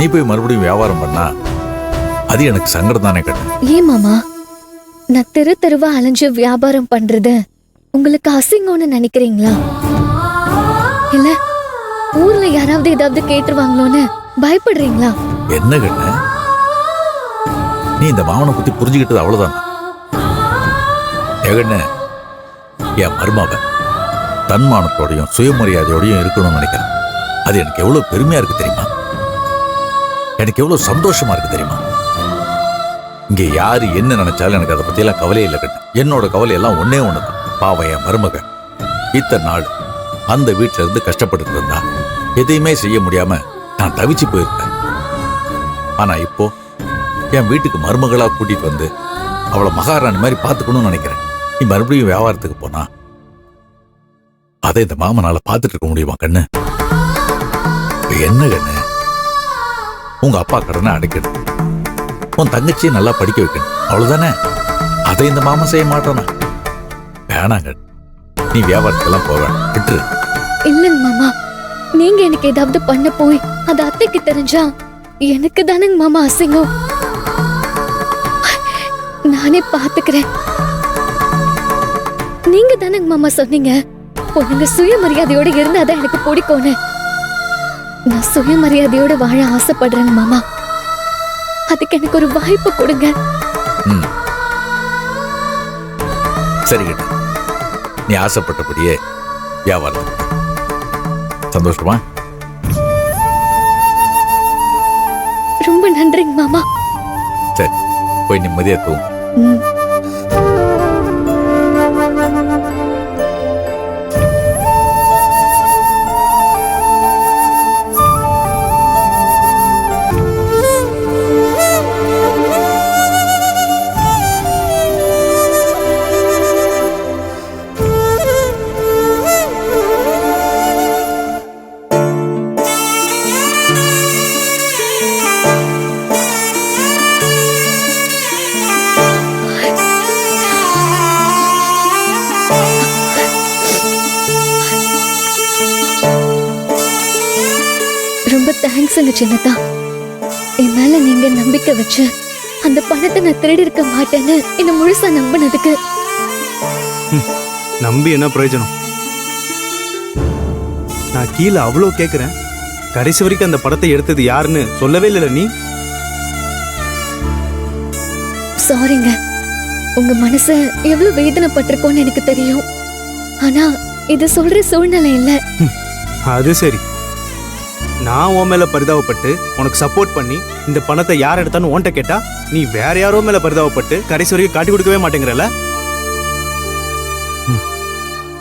நீ போய் மறுபடியும் வியாபாரம் பண்ணா அது எனக்கு சங்கடம் தானே கண்ணு. ஏன் மாமா, நான் தெரு தெருவா அலைஞ்சு வியாபாரம் பண்றது உங்களுக்கு அசிங்கம்னு நினைக்கிறீங்களா? இல்ல ஊர்ல யாராவது ஏதாவது கேட்டுருவாங்களோன்னு பயப்படுறீங்களா? என்ன கண்ணு, நீ இந்த மாமனை பத்தி புரிஞ்சுக்கிட்டது அவ்வளவுதான். ஏகண்ணு, என் மருமாவ தன்மானத்தோடையும் சுயமரியாதையோடையும் இருக்கணும்னு நினைக்கிறேன். அது எனக்கு எவ்வளவு பெருமையா இருக்கு தெரியுமா? எனக்கு எவ்வளவு சந்தோஷமா இருக்கு தெரியுமா? இங்க யாரு என்ன நினைச்சாலும் எனக்கு அதை பத்தி எல்லாம் கவலையே இல்லை கண்ணு. என்னோட கவலை எல்லாம் ஒன்னே ஒண்ணுதான். பாவம் என் மருமக இத்தனை நாள் அந்த வீட்டுல இருந்து கஷ்டப்பட்டு இருந்தா எதையுமே செய்ய முடியாம நான் தவிச்சு போயிருப்பேன். ஆனா இப்போ என் வீட்டுக்கு மருமகளா கூட்டிட்டு வந்து அவளை மகாராணி மாதிரி பாத்துக்கணும்னு நினைக்கிறேன். நீ மறுபடியும் வியாபாரத்துக்கு போனா அதை இந்த மாமனால பாத்துட்டு இருக்க முடியுமா கண்ணு? என்ன கண்ணு, உங்க அப்பா கடனை அடைக்கணும், உன் தங்கச்சியை நல்லா படிக்க வைக்கணும், அவ்வளவுதானே. அதை இந்த மாமன் செய்ய மாட்டானா? வேணாங்க, நீ வியாபாரத்துக்கெல்லாம் போவ, விட்டுரு. இல்லங்க மாமா, நீங்க எனக்கு ஏதாவது பண்ண போய் அது அத்தைக்கு தெரிஞ்சா எனக்கு தானங்க மாமா அசிங்கம். நானே பாத்துக்கிறேன். நீங்க தானங்க மாமா சொன்னீங்க பொண்ணுங்க சுயமரியாதையோட இருந்தாதான் எனக்கு பிடிக்கும்னு. நான் சுயமரியாதையோட வாழ ஆசைப்படுறேங்க மாமா. அதுக்கு எனக்கு ஒரு வாய்ப்பு கொடுங்க. சரி கிட்ட, நீ ஆசைப்பட்டபடியே வியாபாரம். சந்தோஷமா? ரொம்ப நன்றிங்க மாமா. சரி, போய் நிம்மதியா தூங்கு. ரொம்ப தேங்க்ஸுங்க சின்னதா. என் மேல நீங்க நம்பிக்கை வச்சு அந்த பணத்தை நான் திருடி இருக்க மாட்டேன்னு என்ன முழுசா நம்பினதுக்கு. நம்பி என்ன பிரயோஜனம்? நான் கீழே அவ்வளோ கேட்குறேன், கடைசி வரைக்கும் அந்த படத்தை எடுத்தது யாருன்னு சொல்லவே இல்லை நீ. சாரிங்க, உங்க மனசு எவ்வளவு வேதனைப்பட்டிருக்கோன்னு எனக்கு தெரியும். ஆனா இது சொல்ற சூழ்நிலை இல்ல. அது சரி, நான் உன் மேல பரிதாபப்பட்டு உனக்கு சப்போர்ட் பண்ணி இந்த பணத்தை யார் எடுத்தான்னு உன்கிட்ட கேட்டா நீ வேற யாரோ மேல பரிதாபப்பட்டு கடைசி வரைக்கும் காட்டி கொடுக்கவே மாட்டேங்கிறல.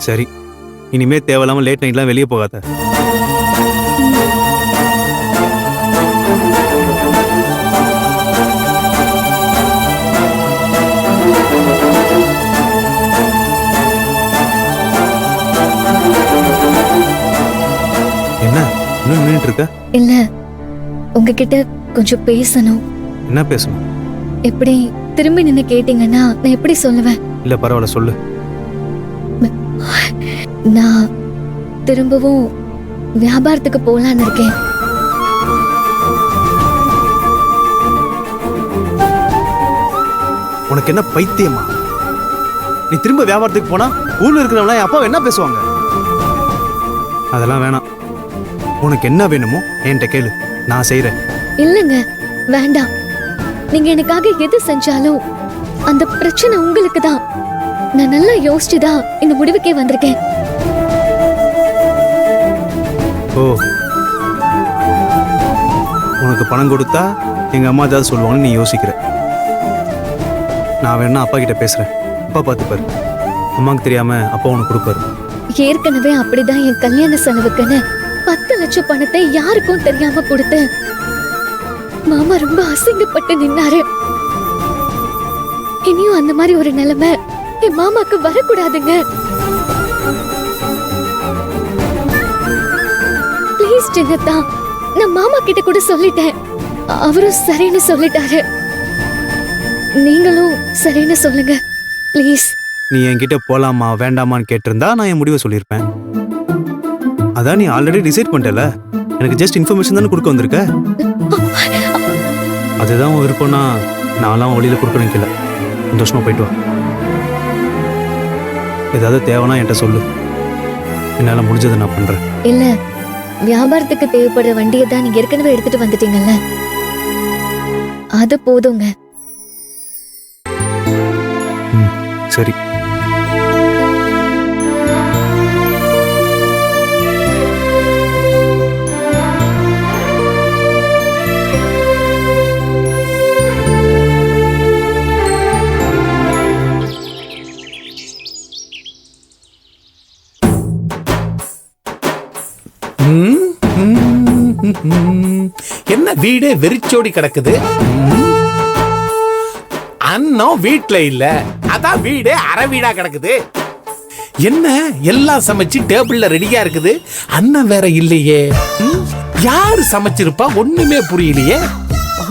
சரி, இனிமே தேவையில்லாம லேட் நைட்லாம் வெளியே போகாத. என்ன இன்னும் நின்னுட்டு இருக்க? இல்ல, உங்ககிட்ட கொஞ்சம் பேசணும். என்ன பேசணும்? எப்படி திரும்பி நின்னு கேட்டீங்கன்னா நான் எப்படி சொல்லுவேன்? இல்ல பரவாயில்ல, சொல்லு. நான் திரும்பவும் வியாபாரத்துக்கு போலான்னு இருக்கேன். உனக்கு என்ன பைத்தியமா? நீ திரும்ப வியாபாரத்துக்கு போனா ஊர்ல இருக்கிறவங்க என் அப்பா என்ன பேசுவாங்க? அதெல்லாம் வேணாம். உனக்கு என்ன வேணுமோ என்கிட்ட கேளு, நான் செய்யறேன். இல்லங்க, வேண்டாம். நீங்க எனக்காக எது செஞ்சாலும் அந்த பிரச்சனை உங்களுக்கு தான். நான் நல்லா யோசிச்சுதான் இந்த முடிவுக்கே வந்திருக்கேன். ஓ, உனக்கு பணம் கொடுத்தா எங்க அம்மா ஏதாவது சொல்லுவாங்கன்னு நீ யோசிக்கிற. நான் வேணா அப்பா கிட்ட பேசுறேன், அப்பா பார்த்துப்பாரு. அம்மாவுக்கு தெரியாம அப்பா உனக்கு கொடுப்பாரு. ஏற்கனவே அப்படிதான் என் கல்யாண செலவுக்குன்னு 10 லட்சம் பணத்தை யாருக்கும் தெரியாம கொடுத்து மாமா ரொம்ப அசிங்கப்பட்டு நின்னாரு. இனியும் அந்த மாதிரி ஒரு நிலைமை என் மாமாக்கு வரக்கூடாதுங்க. ப்ளீஸ் சின்னதா, நான் மாமா கிட்ட கூட சொல்லிட்டேன், அவரும் சரின்னு சொல்லிட்டாரு. நீங்களும் சரின்னு சொல்லுங்க ப்ளீஸ். நீ என்கிட்ட போலாமா வேண்டாமான்னு கேட்டிருந்தா நான் என் முடிவை சொல்லியிருப்பேன். அதான் நீ ஆல்ரெடி டிசைட் பண்ணிட்டல, எனக்கு ஜஸ்ட் இன்ஃபர்மேஷன் தானே கொடுக்க வந்திருக்க. அதுதான் உன் விருப்பம்னா நான்லாம் வழியில் கொடுக்க நிற்கல. சந்தோஷமா போயிட்டு வா. ஏதாவது தேவைன்னா என்கிட்ட சொல்லு, என்னால் முடிஞ்சதை நான் பண்ணுறேன். இல்ல, வியாபாரத்துக்கு தேவைப்படுற வண்டியை தான் நீங்க ஏற்கனவே எடுத்துட்டு வந்துட்டீங்கல்ல, அது போதுங்க. சரி. என்ன வீடே வெறிச்சோடி கிடக்குது. அண்ணன் வீட்ல இல்ல, அதான் வீடே அரை வீடா கிடக்குது. என்ன எல்லாம் சமைச்சு டேபிள்ல ரெடியா இருக்குது, அண்ணன் வேற இல்லையே. யாரு சமைச்சிருப்பா ஒண்ணுமே புரியலையே.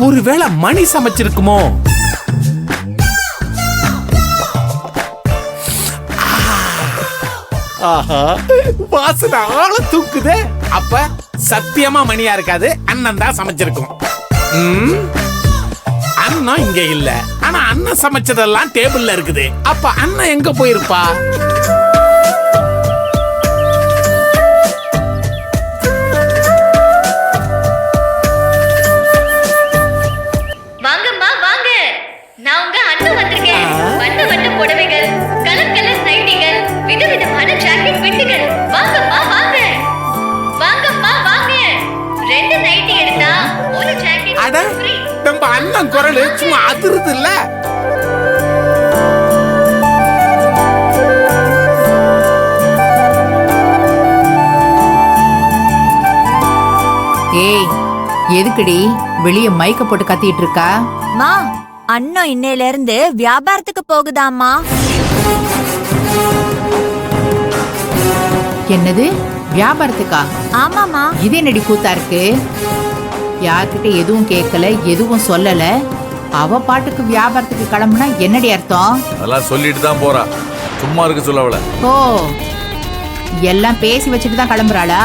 ஒருவேளை மணி சமைச்சிருக்குமோ? ஆஹா, வாசனை ஆள தூக்குதே. அப்ப சத்தியமா மணியா இருக்காது, அண்ணன் தான் சமைச்சிருக்கும். அண்ணன் இங்க இல்ல, ஆனா அண்ணன் சமைச்சதெல்லாம் டேபிள்ல இருக்குது. அப்ப அண்ணன் எங்க போயிருப்பா? வாங்கம்மா வாங்க, நான் உங்க அண்ணன் வந்திருக்கேன். வண்ண வண்ண புடவைகள், கலர் கலர் நைட்டிகள், விதவிதமான ஜாக்கெட் பிட்டுகள். வாங்கம்மா வாங்க, வாங்கம்மா வாங்க. 2 நைட்டி எடுத்தா 1 அட, ஜாக்கெட் ஃப்ரீ. நம்ம அண்ணன் குரல் சும்மா அதிருது இல்ல. ஏய், எதுக்குடி வெளிய மைக்க போட்டு கத்திட்டு இருக்கா? மா, அண்ணன் இன்னையில இருந்து வியாபாரத்துக்கு போகுதாமா. என்னது, வியாபாரத்துக்கா? ஆமாமா. இது என்னடி கூத்தா இருக்கு? யார்கிட்ட எதுவும் கேட்கல, எதுவும் சொல்லல, அவ பாட்டுக்கு வியாபாரத்துக்கு கிளம்புனா என்னடி அர்த்தம்? அதெல்லாம் சொல்லிட்டு தான் போறா, சும்மா இருக்க சொல்ல அவள. ஓ, எல்லாம் பேசி வச்சுட்டு தான் கிளம்புறாளா?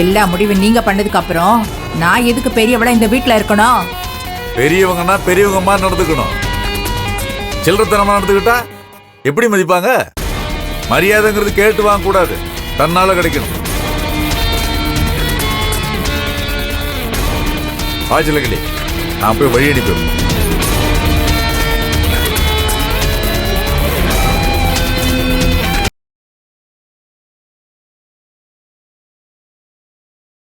எல்லா முடிவும் நீங்க பண்ணதுக்கு அப்புறம் நான் எதுக்கு பெரியவளா இந்த வீட்டுல இருக்கணும்? பெரியவங்கன்னா பெரியவங்க மாதிரி நடந்துக்கணும். சில்லறத்தனமா நடந்துக்கிட்டா எப்படி மதிப்பாங்க? மரியாதைங்கிறது கேட்டு வாங்க கூடாது, தன்னால கிடைக்கணும். ஆச்சலக்கிளி, நான் போய் வழி அனுப்பி